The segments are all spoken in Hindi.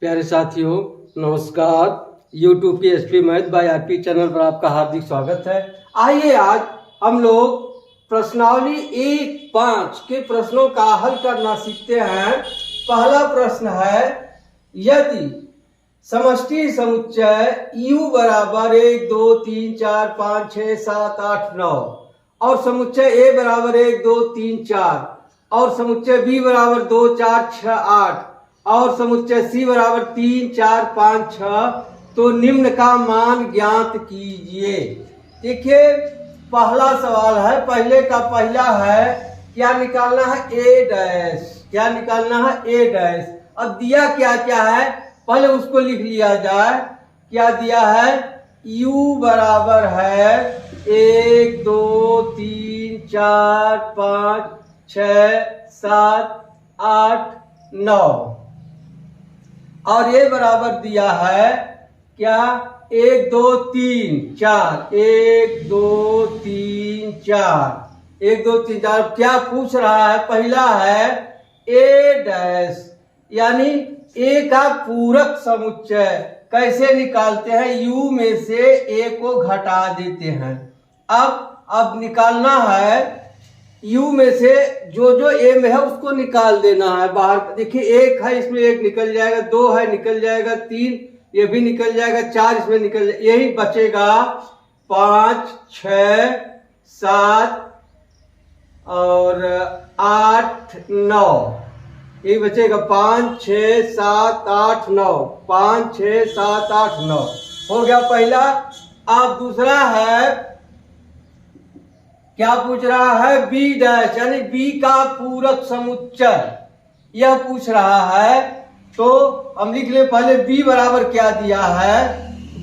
प्यारे साथियों नमस्कार। यूट्यूब की SP math by RP channel पर आपका हार्दिक स्वागत है। आइए आज हम लोग प्रश्नावली 1-5 के प्रश्नों का हल करना सीखते हैं। पहला प्रश्न है, यदि समष्टि समुच्चय u बराबर 1 2 3 4 5 6 7 8 9 और समुच्चय a बराबर 1 2 3 4 और समुच्चय b बराबर 2 4 6 8 और समुच्चय C बराबर 3 4 5 6 तो निम्न का मान ज्ञात कीजिए। देखिए पहला सवाल है, पहले का पहला है, क्या निकालना है a डैश, क्या निकालना है a डैश। अब दिया क्या क्या है पहले उसको लिख लिया जाए। क्या दिया है, u बराबर है 1 2 3 4 5 6 7 8 9 और ये बराबर दिया है क्या 1 2 3 4 1 2 3 4 1 2 3 4। क्या पूछ रहा है, पहला है a डैश यानी a का पूरक समुच्चय कैसे निकालते हैं, u में से a को घटा देते हैं। अब निकालना है u में से जो जो a में है उसको निकाल देना है बाहर। देखिए 1 है, इसमें 1 निकल जाएगा, 2 है निकल जाएगा, 3 ये भी निकल जाएगा, 4 इसमें निकल जाएगा, यही बचेगा 5 6 7 और 8 9, यही बचेगा 5 6 7 8 9 5 6 7 8 9 हो गया पहला। अब दूसरा है, क्या पूछ रहा है, b डैश यानी b का पूरक समुच्चय यह पूछ रहा है। तो हम लिख ले पहले b बराबर क्या दिया है,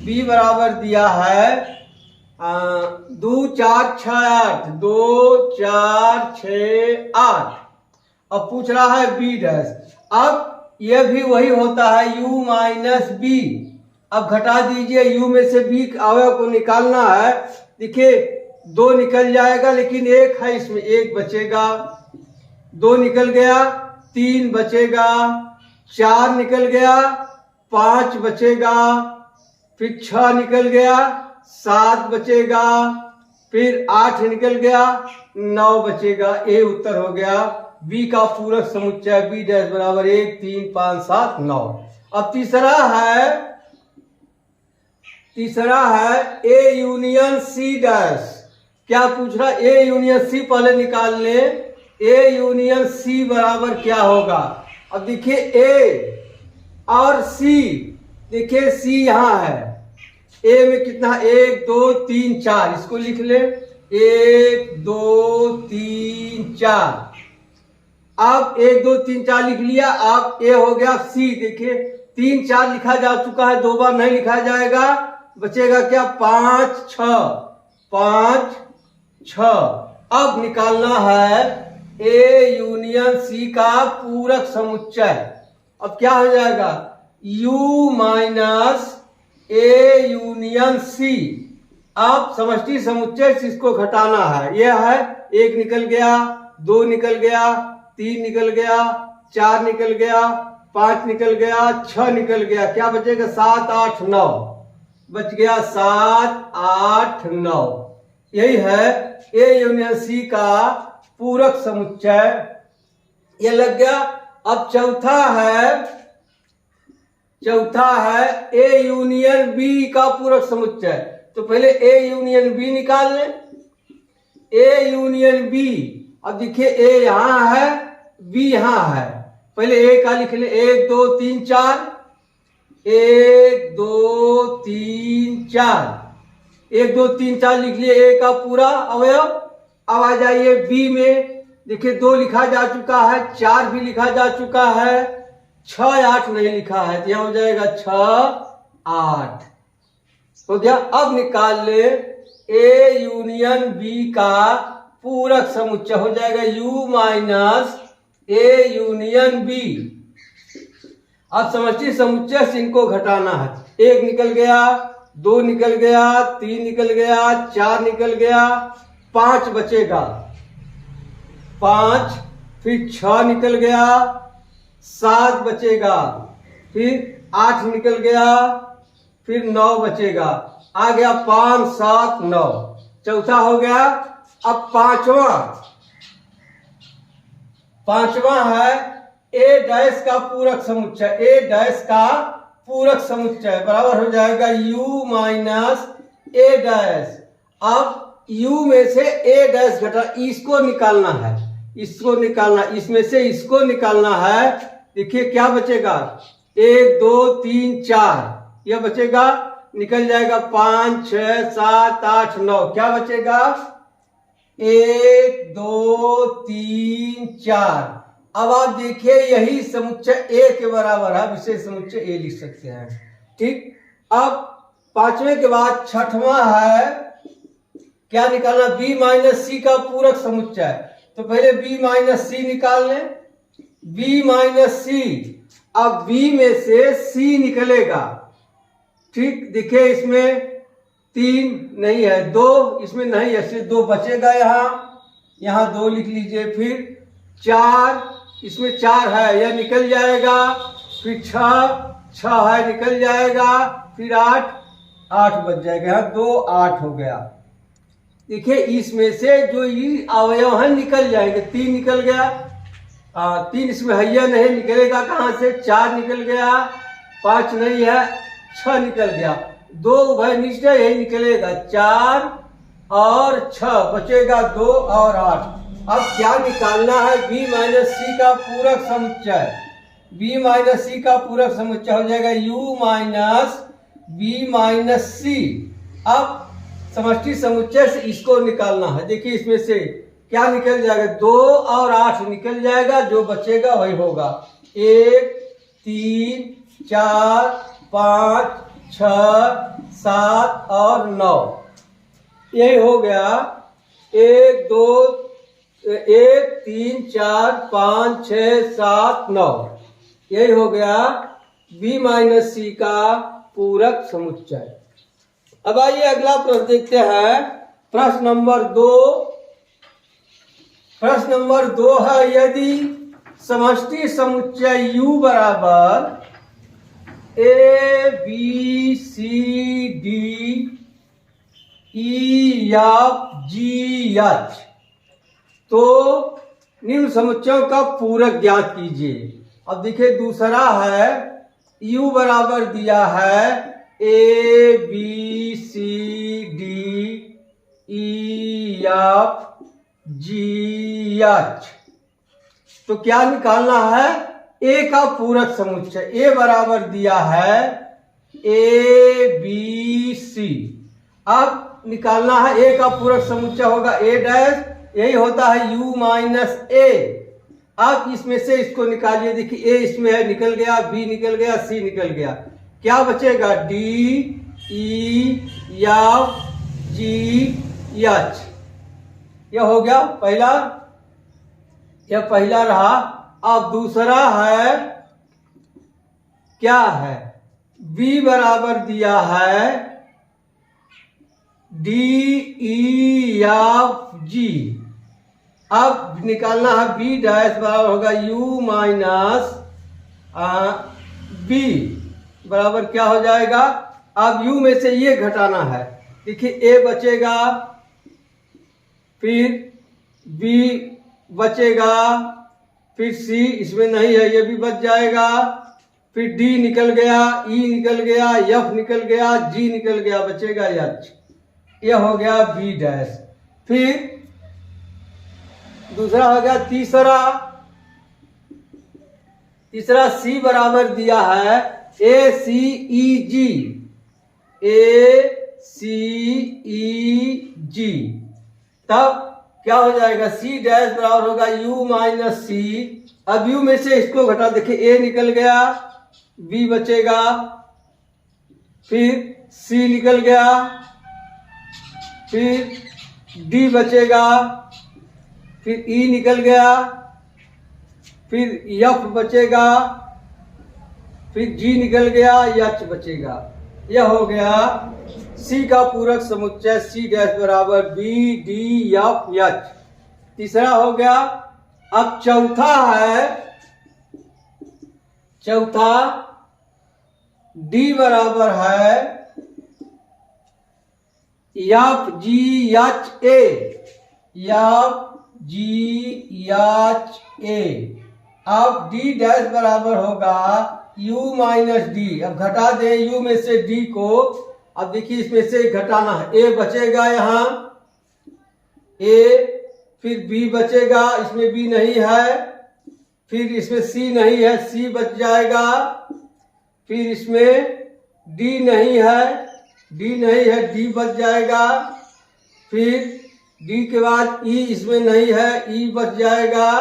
b बराबर दिया है 2 4 6 8 2 4 6 8। अब पूछ रहा है b डैश। अब यह भी वही होता है u माइनस b। अब घटा दीजिए, u में से b अवयव को निकालना है। देखिए 2 निकल जाएगा लेकिन 1 है, इसमें 1 बचेगा, 2 निकल गया, 3 बचेगा, 4 निकल गया, 5 बचेगा, फिर 6 निकल गया, 7 बचेगा, फिर 8 निकल गया, 9 बचेगा। ये उत्तर हो गया b का पूरक समुच्चय b डैश बराबर 1 3 5 7 9। अब तीसरा है a यूनियन c डैश। क्या पूछ रहा है, a यूनियन c पहले निकाल ले। a यूनियन c बराबर क्या होगा, अब देखिए a और c, देखिए c यहाँ है, a में कितना 1 2 3 4, इसको लिख ले 1 2 3 4। अब 1 2 3 4 लिख लिया। अब a हो गया c, देखिए 3 4 लिखा जा चुका है, 2 बार नहीं लिखा जाएगा, बचेगा क्या 5 6 5 6। अब निकालना है a यूनियन c का पूरक समुच्चय। अब क्या हो जाएगा, u minus a union c। अब समष्टि समुच्चय से इसको घटाना है। यह है 1 निकल गया, 2 निकल गया, 3 निकल गया, 4 निकल गया, 5 निकल गया, 6 निकल गया, क्या बचेगा 7 8 9 बच गया, 7 8 9। यही है a यूनियन c का पूरक समुच्चय, ये लग गया। अब चौथा है a यूनियन b का पूरक समुच्चय। तो पहले a यूनियन b निकाल लें, a यूनियन b। अब देखिए a यहाँ है, b यहाँ है, पहले a का लिख ले 1 2 3 4 1 2 3 4 1 2 3 4 लिख लिए a का पूरा अवयव। अब आ जाइए b में, देखिए 2 लिखा जा चुका है, 4 भी लिखा जा चुका है, 6 8 नहीं लिखा है, तो यहां हो जाएगा 6 8 हो गया। अब निकाल ले a यूनियन b का पूरक समुच्चय, हो जाएगा u minus a union b। अब समष्टि समुच्चय से इनको घटाना है। 1 निकल गया, 2 निकल गया, 3 निकल गया, 4 निकल गया, 5 बचेगा, 5 फिर 6 निकल गया, 7 बचेगा, फिर 8 निकल गया, फिर 9 बचेगा, आ गया 5 7 9, चौथा हो गया। अब पांचवा है ए डैश का पूरक समुच्चय, ए डैश का पूरक समुच्चय बराबर हो जाएगा u माइनस ए डैश। अब u में से ए डैश घटा, इसको निकालना है, इसको निकालना, इसमें से इसको निकालना है। देखिए क्या बचेगा, 1 2 3 4 यह बचेगा, निकल जाएगा 5 6 7 8 9, क्या बचेगा 1 2 3 4। अब आप देखिए यही समुच्चय ए के बराबर है, विशेष समुच्चय ए लिख सकते हैं। ठीक, अब पांचवें के बाद छठवां है, क्या निकालना, b माइनस सी का पूरक समुच्चय। तो पहले b माइनस सी निकाल लें, b माइनस सी। अब b में से c निकलेगा। ठीक, देखिए इसमें 3 नहीं है, 2 इसमें नहीं है, सिर्फ 2 बचेगा, यहाँ 2 लिख लीजिए। फिर 4, इसमें 4 है, यह निकल जाएगा। फिर 6 है, निकल जाएगा। फिर 8 बच जाएगा, यहाँ 2 8 हो गया। देखिए इसमें से जो ये अवयव है निकल जाएंगे। 3 निकल गया, 3 इसमें हैया नहीं, निकलेगा कहाँ से, 4 निकल गया, 5 नहीं है, 6 निकल गया, 2 उभय निश्चय यही निकलेगा, 4 और 6 बचेगा 2 और 8। अब क्या निकालना है, b माइनस सी का पूरक समुच्चय। b माइनस सी का पूरक समुच्चय हो जाएगा u माइनस b माइनस सी। अब समष्टि समुच्चय से इसको निकालना है। देखिए इसमें से क्या निकल जाएगा, 2 और 8 निकल जाएगा, जो बचेगा वही होगा। 1 3 4 5 6 7 और 9, यही हो गया। 1 3 4 5 6 7 9, यही हो गया b माइनस सी का पूरक समुच्चय। अब आइए अगला प्रश्न देखते हैं। प्रश्न नंबर 2। प्रश्न नंबर 2 है, यदि समष्टि समुच्चय u बराबर a b c d e f g h, तो निम्न समुच्चयों का पूरक ज्ञात कीजिए। अब देखिए दूसरा है, u बराबर दिया है a b c d e f g h, तो क्या निकालना है, a का पूरक समुच्चय। a बराबर दिया है a b c। अब निकालना है a का पूरक समुच्चय होगा a डैश, यही होता है u माइनस a। अब इसमें से इसको निकालिए, देखिए a इसमें है, निकल गया, b निकल गया, c निकल गया, क्या बचेगा, d e f g h। यह हो गया पहला, यह पहला रहा। अब दूसरा है, क्या है, b बराबर दिया है d e f g। अब निकालना है b डैश बराबर होगा u माइनस b बराबर क्या हो जाएगा। अब u में से ये घटाना है, देखिए a बचेगा, फिर b बचेगा, फिर c इसमें नहीं है, ये भी बच जाएगा, फिर d निकल गया, e निकल गया, f निकल गया, g निकल गया, बचेगा h। यह हो गया b डैश। फिर दूसरा हो गया तीसरा c बराबर दिया है a c e g, a c e g। तब क्या हो जाएगा, c डैश बराबर होगा u माइनस c। अब u में से इसको घटा, देखिए a निकल गया, b बचेगा, फिर c निकल गया, फिर d बचेगा, फिर e निकल गया, फिर f बचेगा, फिर g निकल गया, h बचेगा। यह हो गया c का पूरक समुच्चय c डैश बराबर b d f h। तीसरा हो गया। अब चौथा है, चौथा डी बराबर है F G H A, F G H A. अब डी डैश बराबर होगा u माइनस डी। अब घटा दें u में से d को। अब देखिए इसमें से घटाना है, a बचेगा यहाँ a, फिर b बचेगा, इसमें b नहीं है, फिर इसमें c नहीं है, c बच जाएगा, फिर इसमें d नहीं है, d नहीं है, d बच जाएगा, फिर d के बाद e इसमें नहीं है, e बच जाएगा,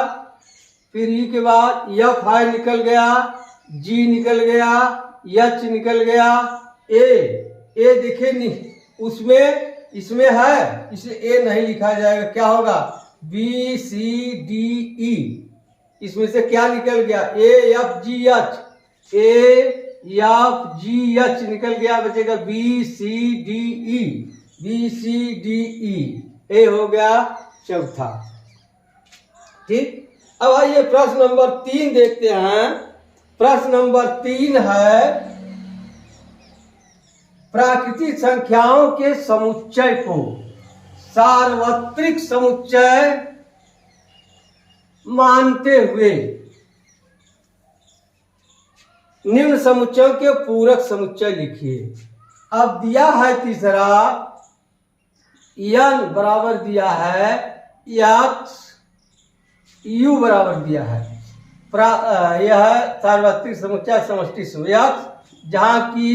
फिर e के बाद f है निकल गया, g निकल गया, h निकल गया, a देखे नहीं उसमें, इसमें है इसलिए a नहीं लिखा जाएगा। क्या होगा b c d e, इसमें से क्या निकल गया a f g h, a f g h निकल गया, बचेगा b c d e, b c d e, a हो गया चौथा। ठीक, अब आइए प्रश्न नंबर 3 देखते हैं। प्रश्न नंबर 3 है प्राकृतिक संख्याओं के समुच्चय को सार्वत्रिक समुच्चय मानते हुए निम्न समुच्चयों के पूरक समुच्चय लिखिए। अब दिया है तीसरा n बराबर दिया है x, u बराबर दिया है। यह सार्वत्रिक समुच्चय समष्टि समुच्चय x, जहां की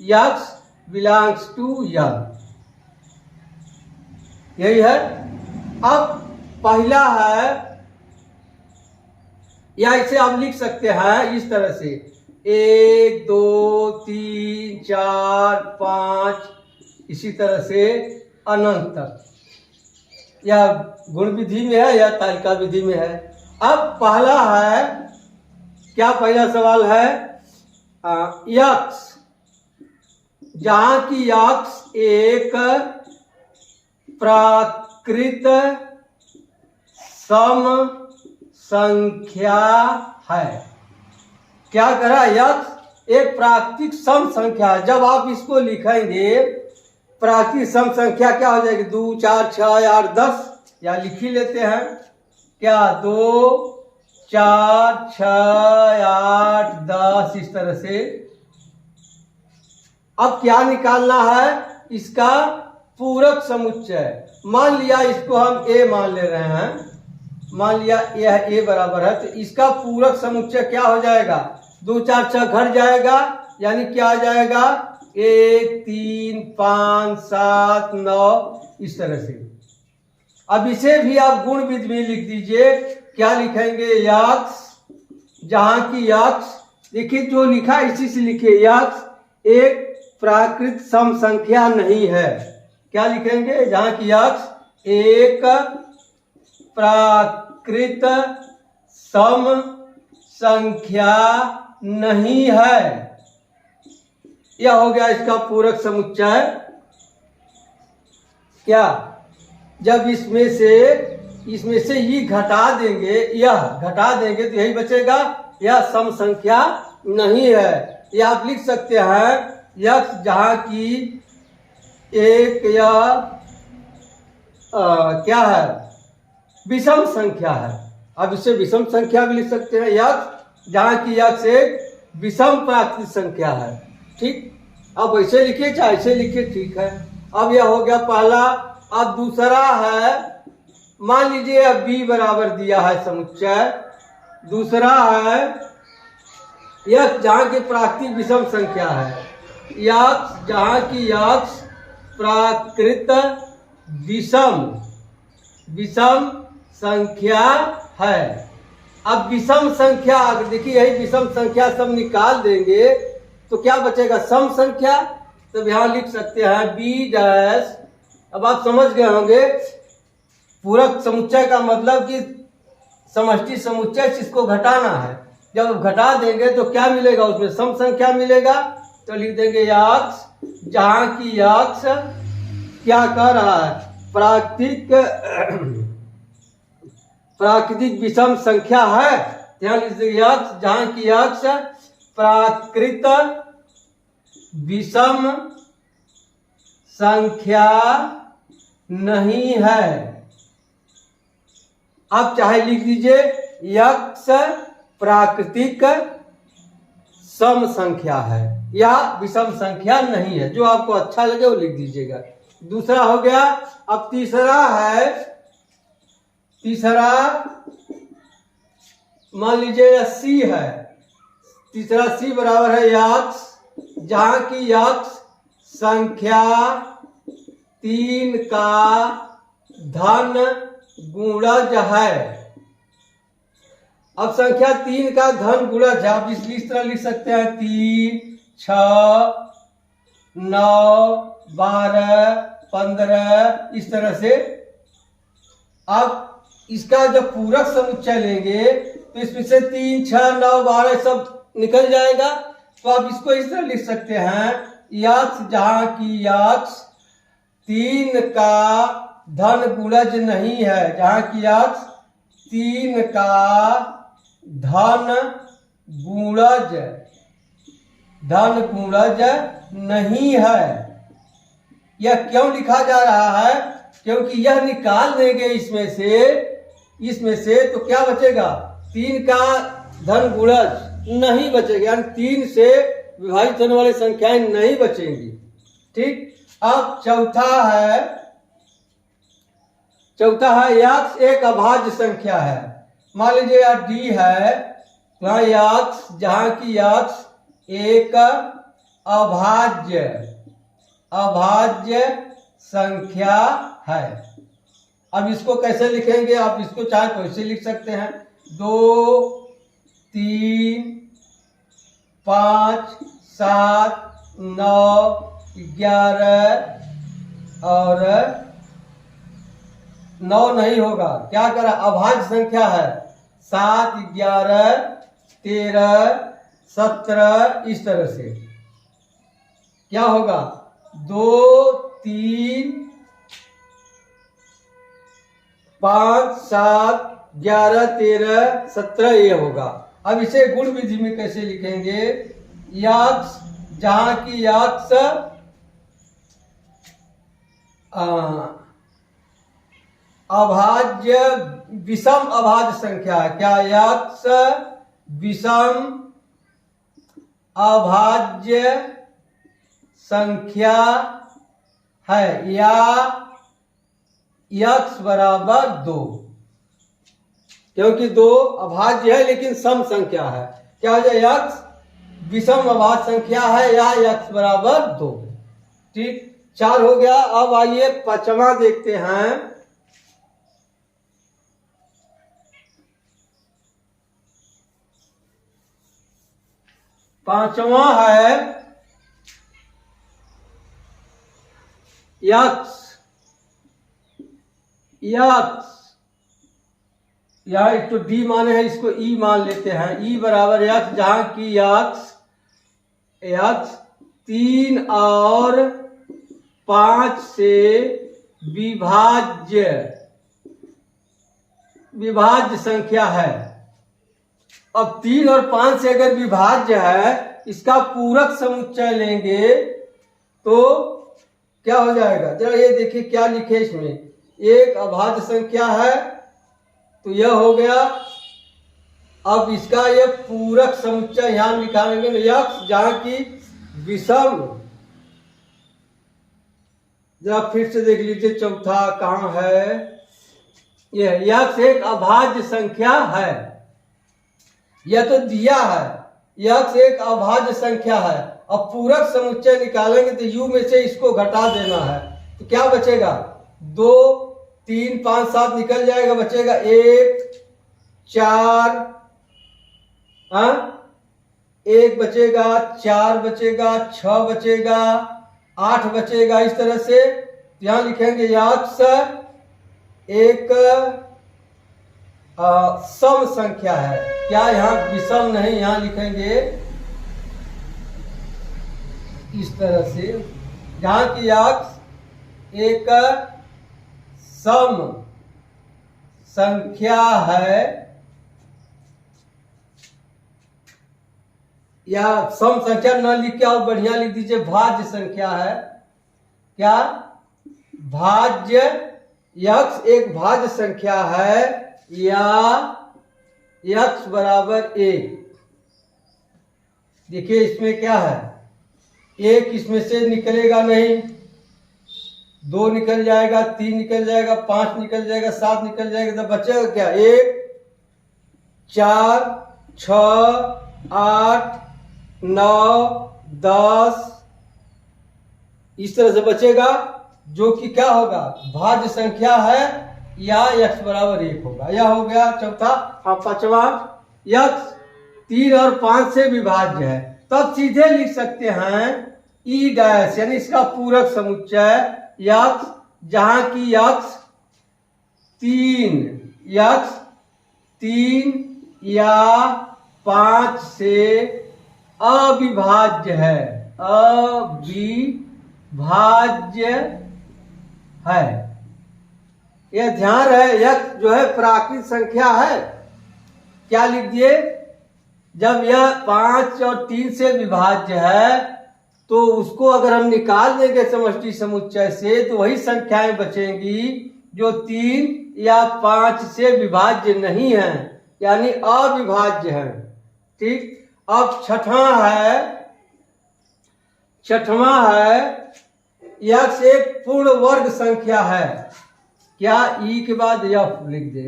x बिलोंग्स टू n, यही है। अब पहला है, या इसे आप लिख सकते हैं इस तरह से 1 2 3 4 5, इसी तरह से अनंत तक, या गुण विधि में है या तालिका विधि में है। अब पहला है, क्या पहला सवाल है यक्स, जहां की यक्स एक प्राकृत सम संख्या है। क्या करा, यक्स एक प्राकृतिक सम संख्या है। जब आप इसको लिखेंगे प्राकृतिक सम संख्या क्या हो जाएगी, 2 4 6 8 10, या लिख ही लेते हैं क्या, 2 4 6 8 10, इस तरह से। अब क्या निकालना है, इसका पूरक समुच्चय। मान लिया इसको हम a मान ले रहे हैं, मान लिया यह a बराबर है, तो इसका पूरक समुच्चय क्या हो जाएगा, 2 4 6 घट जाएगा, यानी क्या आ जाएगा 1 3 5 7 9, इस तरह से। अब इसे भी आप गुण विधि में लिख दीजिए। क्या लिखेंगे, यक्स, जहां की यक्स, देखिए जो लिखा इसी से लिखिए, यक्स एक प्राकृत सम संख्या नहीं है। क्या लिखेंगे, जहां की यक्स एक प्राकृत सम संख्या नहीं है। यह हो गया इसका पूरक समुच्चय। क्या, जब इसमें से ये घटा देंगे, यह घटा देंगे तो यही बचेगा, यह सम संख्या नहीं है। यह आप लिख सकते हैं यक्स, जहां की एक या क्या है, विषम संख्या है। अब इसे विषम संख्या भी लिख सकते हैं, यक्स जहां की यक्स एक विषम प्राकृतिक संख्या है। ठीक, अब ऐसे लिखिए चाहे ऐसे लिखिए, ठीक है। अब यह हो गया पहला। अब दूसरा है, मान लीजिए अब b बराबर दिया है समुच्चय। दूसरा है यक्स जहां की प्राकृतिक विषम संख्या है, यक्स जहां की यक्स प्राकृत विषम संख्या है। अब विषम संख्या, देखिए यही विषम संख्या सब निकाल देंगे तो क्या बचेगा, सम संख्या। तो यहां लिख सकते हैं b डैश। अब आप समझ गए होंगे पूरक समुच्चय का मतलब कि समष्टि समुच्चय जिसको घटाना है। जब घटा देंगे तो क्या मिलेगा, उसमें सम संख्या मिलेगा। तो लिख देंगे यक्स जहां की यक्स क्या कर रहा है, प्राकृतिक विषम संख्या है। यहाँ लिख देंगे यक्स जहां की यक्स प्राकृत विषम संख्या नहीं है। आप चाहे लिख दीजिए x प्राकृतिक सम संख्या है या विषम संख्या नहीं है, जो आपको अच्छा लगे वो लिख दीजिएगा। दूसरा हो गया। अब तीसरा है, तीसरा मान लीजिए c है। तीसरा c बराबर है x, जहां की x संख्या 3 का धन गुणज है। अब संख्या 3 का धन गुणज है, आप इस तरह लिख सकते हैं 3, 6, 9, 12, 15 इस तरह से। आप इसका जब पूरक समुच्चय लेंगे तो इसमें से 3, 6, 9, 12 सब निकल जाएगा। तो आप इसको इस तरह लिख सकते हैं x, जहां की x 3 का धन गुणज नहीं है, जहां की x 3 का धन गुणज नहीं है। यह क्यों लिखा जा रहा है? क्योंकि यह निकाल देंगे इसमें से तो क्या बचेगा? 3 का धन गुणज नहीं बचेगा, यानी 3 से विभाजित होने वाली संख्याएं नहीं बचेंगी। ठीक। अब चौथा है x एक अभाज्य संख्या है। मान लीजिए यह d है, x जहां की x एक अभाज्य संख्या है। अब इसको कैसे लिखेंगे? आप इसको चाहे तो ऐसे लिख सकते हैं 2, 3, 5, 7, 9, 11 और 9 नहीं होगा। क्या करा? अभाज्य संख्या है। 7, 11, 13, 17 इस तरह से क्या होगा? 2, 3, 5, 7, 11, 13, 17 ये होगा। अब इसे गुण विधि में कैसे लिखेंगे? x जहां की x अभाज्य विषम अभाज्य संख्या है। क्या x विषम अभाज्य संख्या है या x बराबर 2, क्योंकि 2 अभाज्य है लेकिन सम संख्या है। क्या हो जाए? x विषम अभाज्य संख्या है या x बराबर 2। ठीक। 4 हो गया। अब आइए पांचवा देखते हैं। पांचवा है x या एक तो d माने हैं, इसको e मान लेते हैं। e बराबर x जहां की x 3 और 5 से विभाज्य संख्या है। अब 3 और 5 से अगर विभाज्य है, इसका पूरक समुच्चय लेंगे तो क्या हो जाएगा? जरा ये देखिए क्या लिखे इसमें। एक अभाज्य संख्या है तो यह हो गया। अब इसका ये पूरक समुच्चय यहां निकालेंगे x जहां की विषम। जरा फिर से देख लीजिए चौथा कहां है। यह x एक अभाज्य संख्या है, यह तो दिया है। x एक अभाज्य संख्या है। अब पूरक समुच्चय निकालेंगे तो u में से इसको घटा देना है, तो क्या बचेगा? 2, 3, 5, 7 निकल जाएगा, बचेगा 1, 4, 1 बचेगा, 4 बचेगा, 6 बचेगा, 8 बचेगा। इस तरह से यहां लिखेंगे x एक सम संख्या है। क्या यहाँ विषम नहीं? यहां लिखेंगे इस तरह से, जहां की x एक सम संख्या है या सम संख्या न लिख के आप बढ़िया लिख दीजिए भाज्य संख्या है। क्या? भाज्य। यक्स एक भाज्य संख्या है या यक्स बराबर 1। देखिए इसमें क्या है, 1 इसमें से निकलेगा नहीं, 2 निकल जाएगा, 3 निकल जाएगा, 5 निकल जाएगा, 7 निकल जाएगा, तो बचेगा क्या? 1 4 6 8 9 10 इस तरह से बचेगा, जो कि क्या होगा? भाज्य संख्या है या x बराबर 1 होगा। यह हो गया चौथा। अब पांचवा, x 3 और 5 से विभाज्य है, तब सीधे लिख सकते हैं ई डैश, यानी इसका पूरक समुच्चय x, जहां की x 3 या 5 से अविभाज्य है, अविभाज्य है। यह ध्यान रहे, x जो है प्राकृत संख्या है। क्या लिख दिए? जब यह 5 और 3 से विभाज्य है तो उसको अगर हम निकाल देंगे समष्टि समुच्चय से, तो वही संख्याएं बचेंगी जो 3 या 5 से विभाज्य नहीं है, यानी अविभाज्य है। ठीक। अब छठवां है x एक पूर्ण वर्ग संख्या है। क्या? ई के बाद f लिख दे।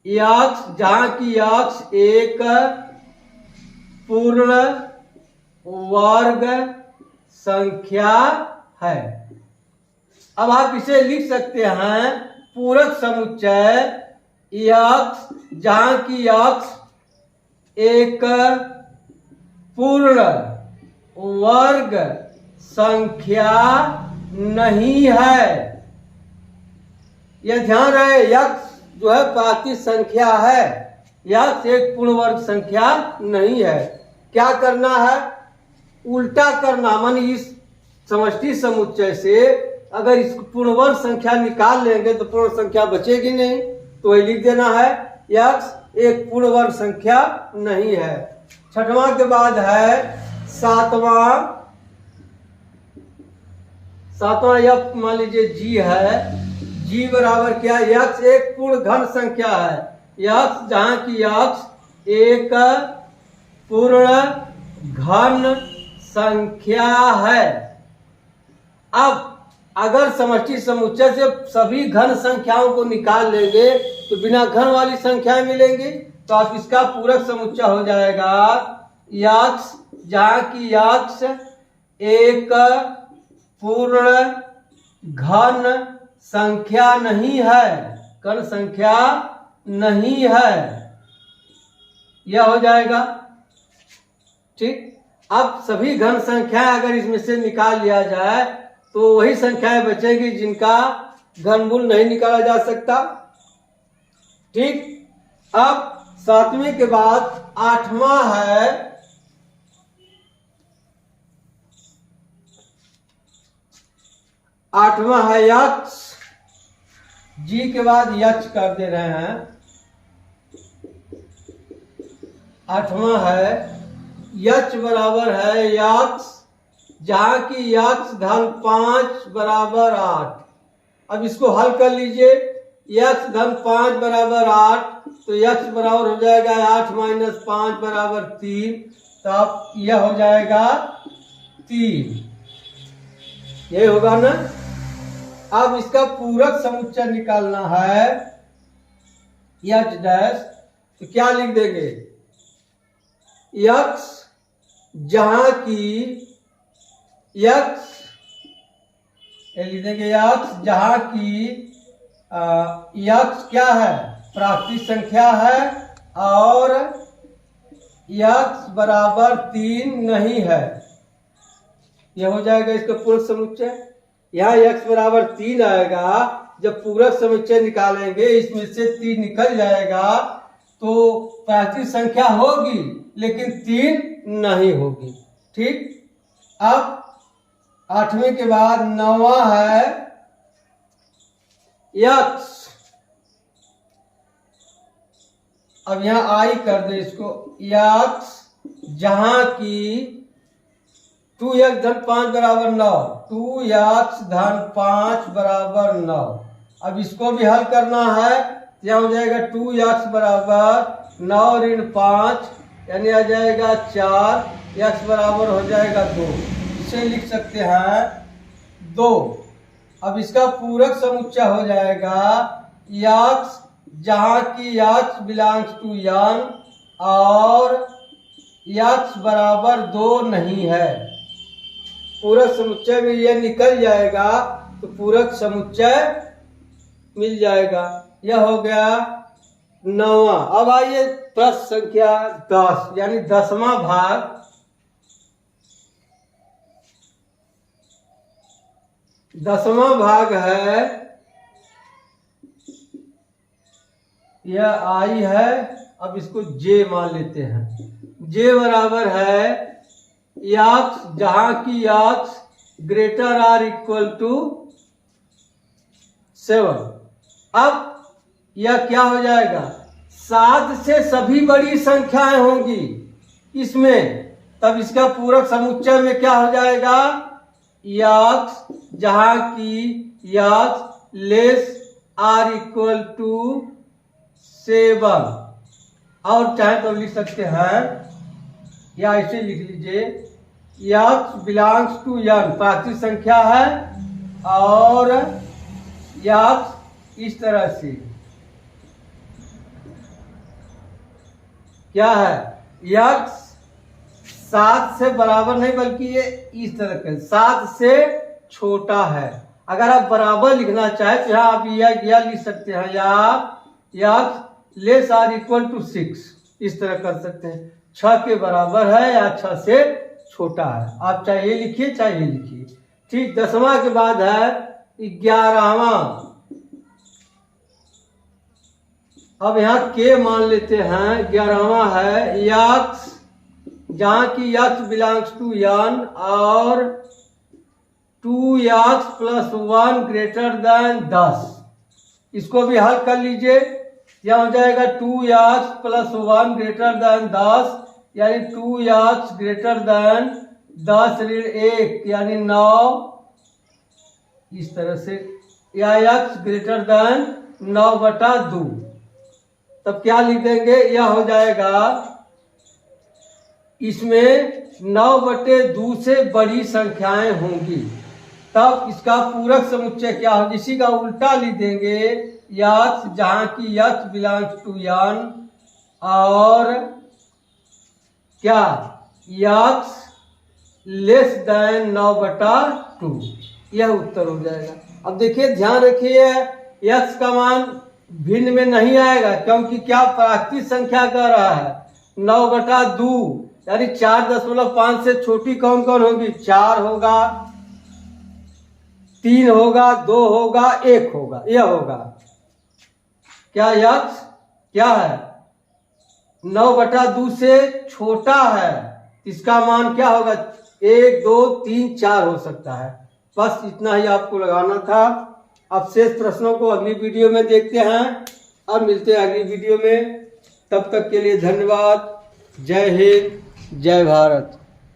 x जहां की x एक पूर्ण वर्ग संख्या है। अब आप इसे लिख सकते हैं पूरक समुच्चय x जहां की x एक पूर्ण वर्ग संख्या नहीं है। यह ध्यान रहे, x जो है प्राकृत संख्या है, x एक पूर्ण वर्ग संख्या नहीं है। क्या करना है? उल्टा करना, मानी इस समष्टि समुच्चय से अगर इस पूर्ण वर्ग संख्या निकाल लेंगे तो पूर्ण संख्या बचेगी नहीं, तो वही लिख देना है x एक पूर्ण वर्ग संख्या नहीं है। छठवां के बाद है सातवां f मान लीजिए g है। g बराबर क्या? x एक पूर्ण घन संख्या है। x जहां की x एक पूर्ण घन संख्या है। अब अगर समष्टि समुच्चय से सभी घन संख्याओं को निकाल लेंगे तो बिना घन वाली संख्याएं मिलेंगी, तो आप इसका पूरक समुच्चय हो जाएगा x जहां की x एक पूर्ण घन संख्या नहीं है, घन संख्या नहीं है। यह हो जाएगा। ठीक। अब सभी घन संख्याएं अगर इसमें से निकाल लिया जाए तो वही संख्याएं बचेंगी जिनका घनमूल नहीं निकाला जा सकता। ठीक। अब सातवें के बाद आठवां है यक्ष। जी के बाद यक्ष कर दे रहे हैं। आठवां है यक्ष बराबर है यक्ष जहां की यक्ष धन 5 बराबर 8। अब इसको हल कर लीजिए। यक्ष धन 5 बराबर 8, तो यक्ष बराबर हो जाएगा 8 - 5 बराबर 3, तो अब यह हो जाएगा 3। यही होगा ना। अब इसका पूरक समुच्चय निकालना है यक्ष डैश, तो क्या लिख देंगे? यक्ष जहां की यक्ष लिख देंगे यक्ष जहां की यक्ष क्या है? प्राकृत संख्या है और यक्ष बराबर 3 नहीं है। यह हो जाएगा इसका पूरक समुच्चय। यहाँ x बराबर 3 आएगा। जब पूरक समुच्चय निकालेंगे इसमें से 3 निकल जाएगा तो प्राकृत संख्या होगी लेकिन 3 नहीं होगी। ठीक। अब आठवें के बाद नौवां है यक्ष। अब यहाँ आई कर दे इसको। यक्ष जहां की 2x धन 5 बराबर 9, 2x धन 5 बराबर 9। अब इसको भी हल करना है। यहाँ हो जाएगा 2x बराबर 9 ऋण 5 यानी आ जाएगा 4, x बराबर हो जाएगा 2। इसे लिख सकते हैं 2। अब इसका पूरक समुच्चय हो जाएगा x जहाँ की x बिलोंग्स टू n और x बराबर 2 नहीं है। पूरक समुच्चय में यह निकल जाएगा तो पूरक समुच्चय मिल जाएगा। यह हो गया 9वां। अब आइए प्रश्न संख्या 10 यानी 10वां भाग। दसवां भाग है, यह आई है। अब इसको जे मान लेते हैं। जे बराबर है x जहां की x greater or equal to 7। अब यह क्या हो जाएगा, 7 से सभी बड़ी संख्याएं होंगी इसमें। तब इसका पूरक समुच्चय में क्या हो जाएगा, x जहां की x less or equal to 7। और चाहे तो लिख सकते हैं या ऐसे लिख लीजिए x बिलोंग्स टू n प्राकृतिक संख्या है और x इस तरह से क्या है, x 7 से बराबर नहीं बल्कि ये इस तरह के 7 से छोटा है। अगर आप बराबर लिखना चाहे तो यहाँ आप यह लिख सकते हैं या x less or equal to 6 इस तरह कर सकते हैं। 6 के बराबर है या 6 से छोटा है। आप चाहे ये लिखिए चाहे ये लिखिए। ठीक। 10वां के बाद है 11वां। अब यहाँ के मान लेते हैं। 11वां है x जहाँ की x बिलोंग्स टू n और 2x प्लस 1 ग्रेटर देन 10। इसको भी हल कर लीजिए। यह हो जाएगा 2x प्लस 1 ग्रेटर देन 10 यानी 2x ग्रेटर देन 10 ऋण 1 यानी 9 इस तरह से, या x ग्रेटर देन 9/2। तब क्या लिख देंगे, यह हो जाएगा इसमें 9/2 से बड़ी संख्याएं होंगी। तब इसका पूरक समुच्चय क्या हो, इसी का उल्टा लिख देंगे x जहां की x बिलोंग्स टू n और क्या x लेस देन 9/2। यह उत्तर हो जाएगा। अब देखिए ध्यान रखिए x का मान भिन्न में नहीं आएगा क्योंकि क्या प्राकृतिक संख्या कह रहा है। 9/2 यानी 4.5 से छोटी कौन कौन होगी, 4 होगा, 3 होगा, 2 होगा, 1 होगा। यह होगा क्या x क्या है 9/2 से छोटा है। इसका मान क्या होगा, 1, 2, 3, 4 हो सकता है। बस इतना ही आपको लगाना था। अब शेष प्रश्नों को अगली वीडियो में देखते हैं और मिलते हैं अगली वीडियो में। तब तक के लिए धन्यवाद। जय हिंद, जय भारत।